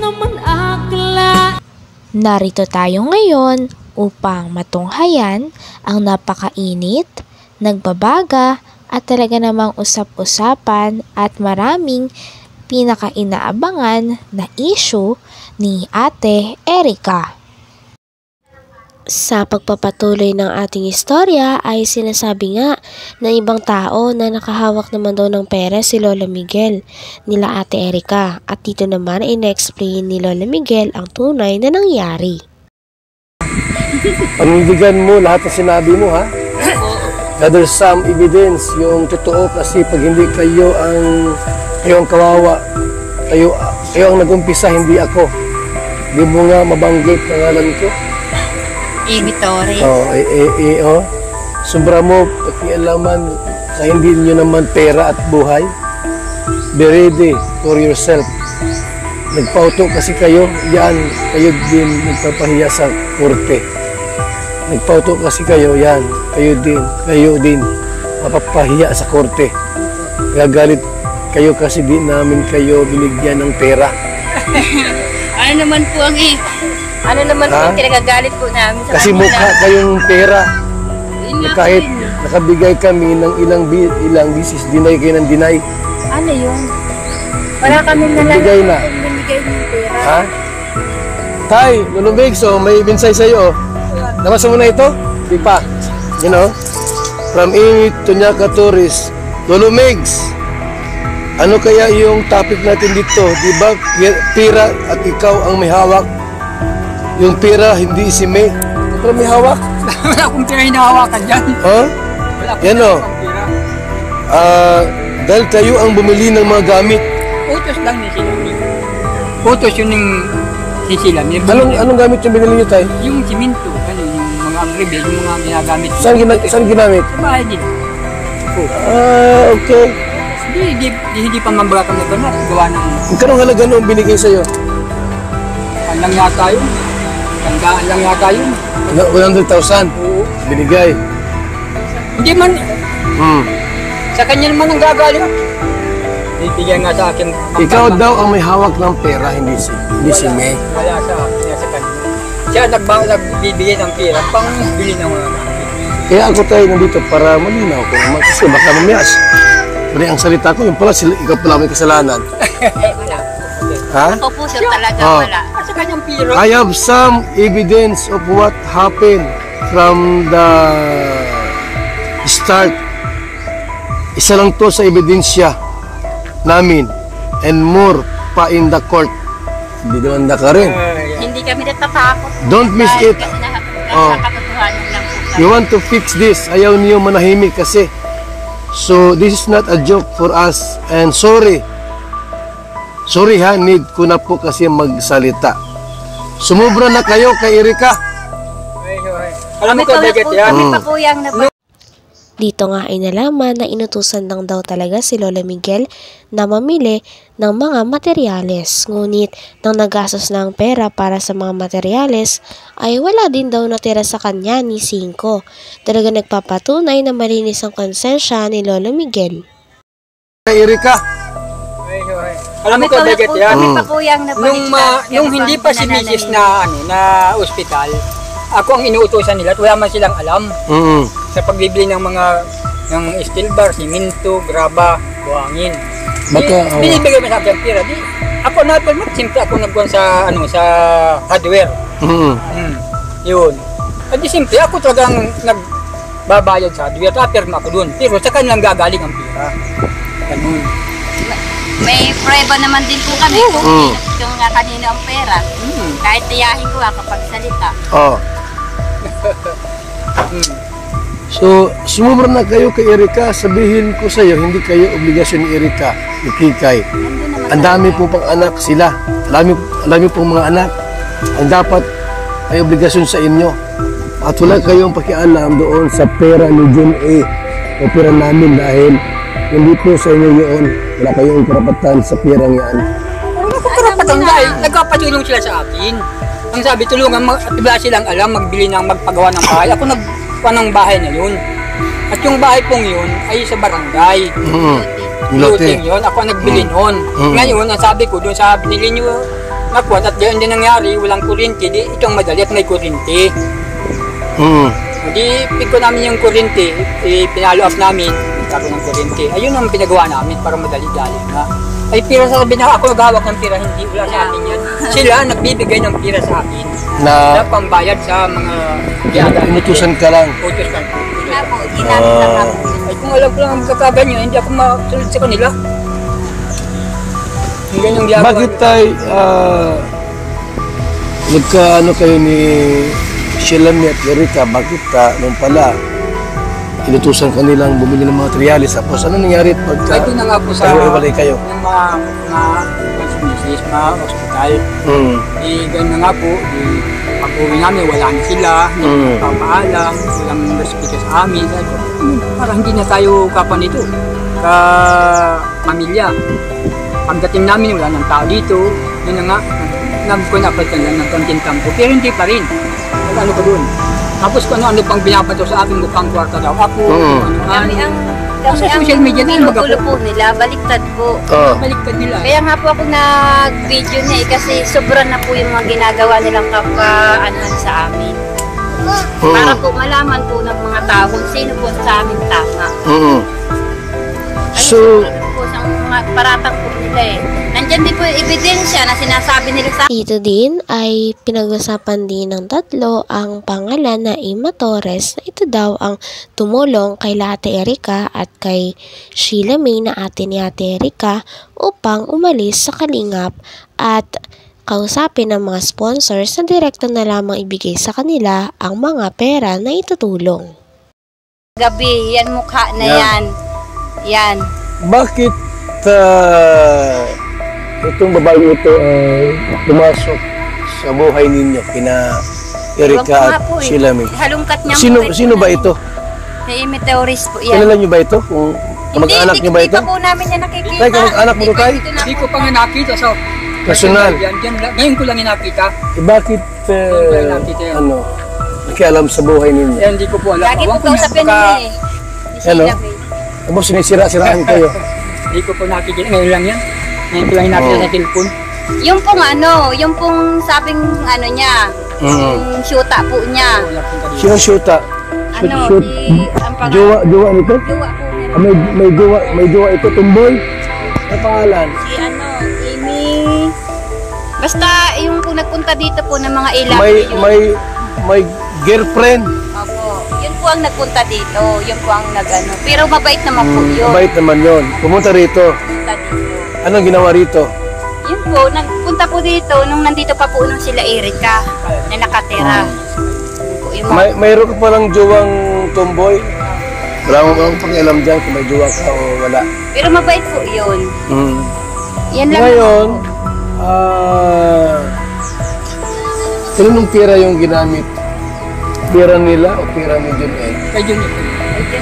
naman akla. Narito tayo ngayon upang matunghayan ang napakainit, nagbabaga at talaga namang usap-usapan at maraming pinaka-inaabangan na issue ni Ate Erica. Sa pagpapatuloy ng ating istorya ay sinasabi nga ng ibang tao na nakahawak naman daw ng pera si Lola Miguel nila Ate Erica, at dito naman ay na-explain ni Lola Miguel ang tunay na nangyari. Panindigan mo lahat ng sinabi mo, ha? Na there's some evidence, yung totoo, kasi pag hindi kayo ang kawawa, kayo ang nag-umpisa, hindi ako. Hindi mo nga mabanggit pangalan ko. Ibitore. Sobra mo pakialaman sa hindi nyo naman pera at buhay. Be ready for yourself. Nagpauto kasi kayo, yan, kayo din nagpapahiya sa korte. Nagpauto kasi kayo, yan, kayo din mapapahiya sa korte. Gagalit kayo kasi di namin kayo binigyan ng pera. Ano naman po ang tinagagalit po namin sa kasi kanila. mukha kayong pera. Kahit nakabigay kami ng ilang bisis, dinay kayo ng dinay. Ano yun? Wala kami Bigay na. Binigay ng pera. Ha? Tay, Lulubig, so may binsay sa'yo. Nabasa mo na ito? Di pa. You know? From Init to Nyaka Tourist. Lulumigs, ano kaya yung topic natin dito? Di ba, pira at ikaw ang may hawak? Yung pira, hindi si May. Pero may hawak? Wala akong pira hinahawakan dyan. Ha? Yan o. Dahil kayo ang bumili ng mga gamit. Utos lang ni Silami. Utos yun yung si Silami. Anong gamit yung binili niyo, Tay? Yung siminto, yung mga agribil, yung mga ginagamit. Saan ginamit? Sa bahay din. Okay. Hindi pa mambaga kami ba na gawa ng... Magkano halaga noong binigay sa'yo? Lang yata yun. Tandaan lang yata yun. 100,000? Oo. Binigay? Hindi man. Sa kanya naman ang gagaling. Bibigyan nga sa akin. Ikaw daw ang may hawak ng pera, hindi si May. Wala sa akin, sa kanya. Siya nagbibigay ng pera pang bili ng mga gamit. Kaya ako tayo nandito para malinaw ko naman kasi baka mamiyas. Mali ang salita ko, yung pala ikaw pala may kasalanan. Wala. Ha? Ako po sir talaga wala. Sa kanyang pera. I have some evidence of what happened from the start. Isa lang to sa ebidensya namin and more pa in the court. Hindi naman na ka rin. Hindi kami natatakot. Don't miss it. Kasi nakakatotohanan lang po. You want to fix this. Ayaw niyo manahimik kasi. So this is not a joke for us. And sorry. Sorry ha, need ko na po kasi magsalita. Sumubra na kayo kay Erica. Alam mo ko, Beget yan. Kami pa po yung Dito nga ay nalaman na inutusan lang daw talaga si Lola Miguel na mamili ng mga materyales. Ngunit nang nagastos ng pera para sa mga materyales ay wala din daw natira sa kanya ni Cinco. Talaga nagpapatunay na malinis ang konsensya ni Lola Miguel. Kay Erica. Alam mo ko, Beget yan. Kami pa po yung Nung hindi pa si Mrs. na ospital, ako ang inuutosan nila at wala man silang alam sa pagbibili ng mga steel bar, siminto, graba, buhangin. Binibigay mo sa akin pera. Ako na po, simple ako nagkuhan sa hardware. Yun. At di simple, ako talagang nagbabayad sa hardware. Tapirma ako dun. Pero sa kanilang gagaling ang pera. Ganun. May prueba naman din po kami kung yung kanino ang pera. Kahit tiyahin ko kapag salita. So, sumubra na kayo kay Erica. Sabihin ko sa iyo, hindi kayo obligasyon ni Erica, ni Kikay. Ang dami po pang anak sila. Alam pong mga anak. Ang dapat ay obligasyon sa inyo. At wala kayong pakialam doon sa pera ni Jun A. O pera namin dahil hindi po sa inyo yun. Wala kayong karapatan sa perang yan. Ano ko karapatan dahil nagpapatulong sila sa akin. Ang sabi, tulungan, wala silang alam, magpagawa ng bahay. Ako nagpawa ng bahay na yun. At yung bahay pong yun ay sa barangay. Looting yun, ako ang nagbili noon. Ngayon, ang sabi ko doon sa binili nyo nakuha at diyan din nangyari, walang kuryente, di itong madali at may kuryente. Di pick ko namin yung kuryente, pinalo up namin, nagkaroon ng kuryente. Ayun ang pinagawa namin para madali-dali na. Ay pira sa sabi na ako naghawak ng pira, hindi wala sa atin yan. Sila nagbibigay ng pira sa akin. Na pambayad sa mga ginagawa. Inutusan ka lang. Utusan ko. Ginamit lang ako. Ay kung alam ko lang ang kakaganyo, hindi ako masunod sa kanila. Yung ganyang ginagawa. Bakit tayo, nagkaano kayo ni Shelami at Erika, bakit nung pala inutusan kanilang bumili ng mga materialis, tapos ano nangyari pagka ito na nga po sa iwalay kayo? Yung mga hospital. Ganyan na nga po, pag-uwi namin, wala na sila, hindi papaalam, walang respeto sa amin. Parang hindi na tayo kapanito, ka-pamilya. Pagdating namin, wala ng tao dito, yun na nga, nagpunapatan lang ng konting tampo, pero hindi pa rin. Ano ba doon? Tapos kung ano pang binabato sa akin, mukhang kwarta daw ako. Kami ang sa social media na yung pinutulo po nila, baliktad po. Baliktad nila. Kaya nga po ako nag-video niya kasi sobra na po yung mga ginagawa nilang kapwa-anuhan sa amin. Para po malaman po ng mga tao kung sino po sa amin tama. So, po sa mga paratang po nila eh. Nandyan din po yung ebidensya na sinasabi nila sa Dito din ay pinag-usapan din ng tatlo ang pangalan na Ima Torres na ito daw ang tumulong kay Ate Erika at kay Sheila May na ate ni Ate Erika upang umalis sa Kalingap at kausapin ng mga sponsors na direkta na lamang ibigay sa kanila ang mga pera na itutulong. gabi. Yan mukha na yan. Yan. Bakit itong babae ito pumasok sa buhay ninyo, kina Erika at Sheila May? Halungkat niya Sino ba ito? May meteorist po yan. Kilala niyo ba ito? Kung kamag-anak niyo ba ito? Hindi pa po namin yan nakikita. Tay, kamag-anak mo Tay? Hindi ko pa nga nakita. So, Personal. Ngayon ko lang nakita. Bakit nakialam sa buhay ninyo? Yan, hindi ko po alam. Lagi po kausapin niya eh. Ni Sheila May. Tapos sinisira-siraan kayo. Hindi ko po nakikita. Ngayon lang yan. Ngayon ko lang nakita sa cellphone. Yung pong sabing niya, yung syuta po niya. Sino shoota? Ang pangalan. Jowa nito? Jowa po niya. May jowa ito, tumboy? Ang pangalan? Si Amy. Basta yung kung nagpunta dito po ng mga ilang. May girlfriend? Opo. Yun po ang nagpunta dito. Yun po ang Pero mabait naman po yun. Mabait naman yun. Pumunta rito. Punta dito. Anong ginawa rito? Yun po, nagpunta po dito nung nandito pa po nung sila Erika na nakatira. Mayroon ka palang jowang tomboy? Wala mo bang pakialam dyan kung may jowa ka o wala? Pero mabait po yun. Yan lang. Ngayon, kanong pera yung ginamit? Pera nila o pera ni John A? Kay John A.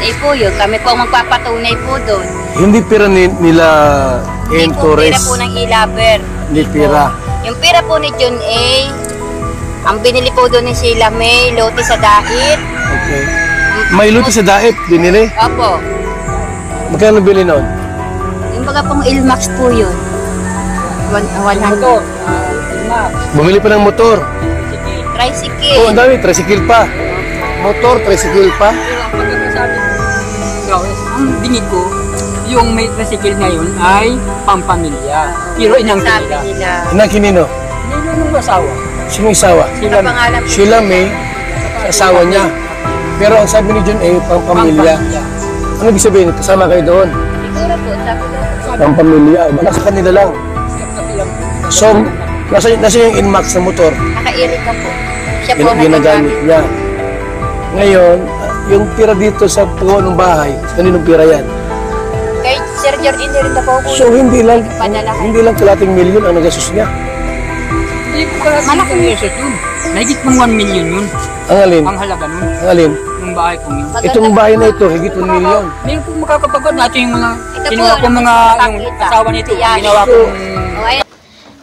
Yun po yun. Kami po ang magpapatunay po doon. Hindi pera nila Hindi en po pera Torres? po ng Ilaber. Hindi pera. Yung pera po ni John A, ang binili po doon ni Sheila May, lote sa dahit. Okay. May luto sa daet, binili? Opo. Magkano bili nun? Yung baga pong Ilmax po yun. 100. Bumili pa ng motor. Tricycle. Oh, ang dami, tricycle pa. Motor, tricycle pa. Pero ang pagkakasabi ko, ang dinig ko, yung may tricycle ngayon ay pampamilya. Pero inang Sabi nila. nila. Inang kinino? Hindi nung asawa. Sino yung asawa? Kapangalan po Sheila May, asawa niya. Pero ang sabi ni John A, pang-pamilya. Ano ibig sabihin? Kasama kayo doon? Siguro po, sabi daw. Pang-pamilya. Baka sa kanila lang. So, nasa yung Inmax na motor, Naka-Erika po. Siya po ginagamit niya. Ngayon, yung pira dito sa pagawa ng bahay, kaninong pira yan? Kay Sir Jordan rin na po po. So, hindi lang Padala kalating milyon ang nagastos niya. Hindi ko kaya Malaki. yesos yun. Nahigit ng 1 million yun. Ang alin? Ang halaga nun. Ang alin? Yung bahay kong yun. Itong bahay na ito, higit 1 milyon. Meron po makakapagod natin yung mga Ito po, kinuha ko mga yung nakikita. asawa nito. Yan. Ginawa ko Oh, ayan.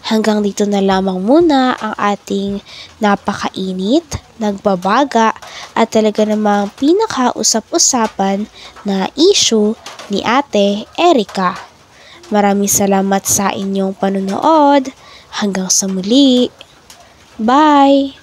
Hanggang dito na lamang muna ang ating napakainit, nagbabaga at talaga namang pinakausap-usapan na issue ni Ate Erika. Maraming salamat sa inyong panunood. Hanggang sa muli. Bye!